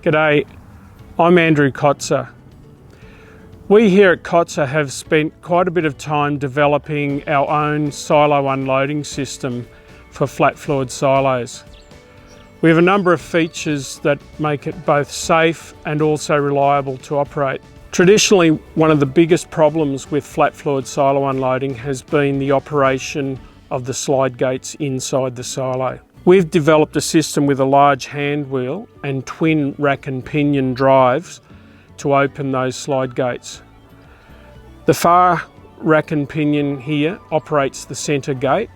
G'day, I'm Andrew Kotzur. We here at Kotzur have spent quite a bit of time developing our own silo unloading system for flat-floored silos. We have a number of features that make it both safe and also reliable to operate. Traditionally, one of the biggest problems with flat-floored silo unloading has been the operation of the slide gates inside the silo. We've developed a system with a large hand wheel and twin rack and pinion drives to open those slide gates. The far rack and pinion here operates the centre gate,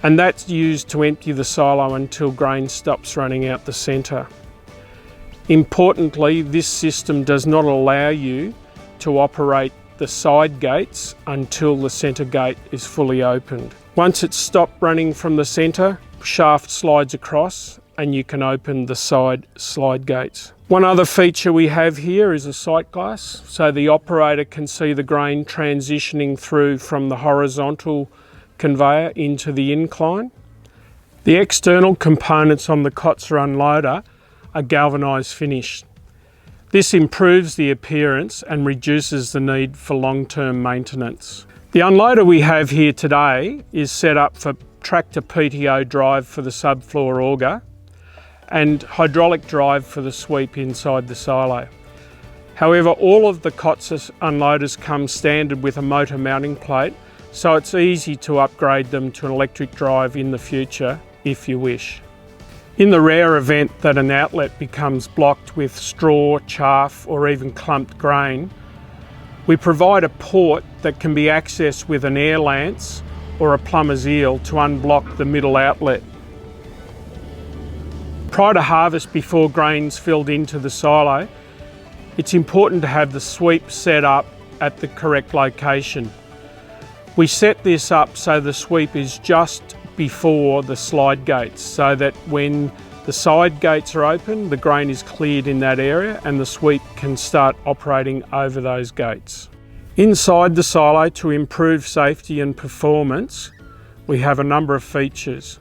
and that's used to empty the silo until grain stops running out the centre. Importantly, this system does not allow you to operate the side gates until the centre gate is fully opened. Once it's stopped running from the centre, shaft slides across and you can open the side slide gates. One other feature we have here is a sight glass, so the operator can see the grain transitioning through from the horizontal conveyor into the incline. The external components on the Kotzur unloader are galvanised finish. This improves the appearance and reduces the need for long-term maintenance. The unloader we have here today is set up for tractor PTO drive for the subfloor auger and hydraulic drive for the sweep inside the silo. However, all of the Kotzur unloaders come standard with a motor mounting plate, so it's easy to upgrade them to an electric drive in the future if you wish. In the rare event that an outlet becomes blocked with straw, chaff or even clumped grain, we provide a port that can be accessed with an air lance or a plumber's eel to unblock the middle outlet. Prior to harvest, before grain's filled into the silo, it's important to have the sweep set up at the correct location. We set this up so the sweep is just before the slide gates, so that when the side gates are open, the grain is cleared in that area and the sweep can start operating over those gates. Inside the silo, to improve safety and performance, we have a number of features.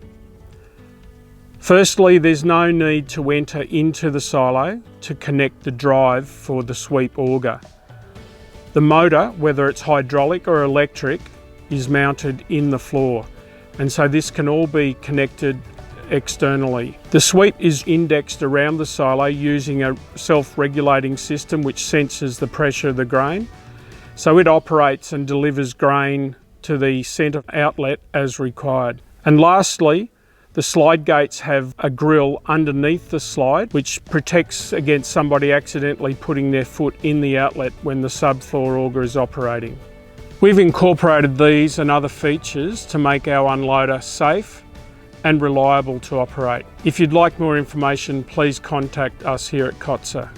Firstly, there's no need to enter into the silo to connect the drive for the sweep auger. The motor, whether it's hydraulic or electric, is mounted in the floor, and so this can all be connected externally. The sweep is indexed around the silo using a self-regulating system which senses the pressure of the grain, so it operates and delivers grain to the centre outlet as required. And lastly, the slide gates have a grill underneath the slide which protects against somebody accidentally putting their foot in the outlet when the subfloor auger is operating. We've incorporated these and other features to make our unloader safe and reliable to operate. If you'd like more information, please contact us here at Kotzur.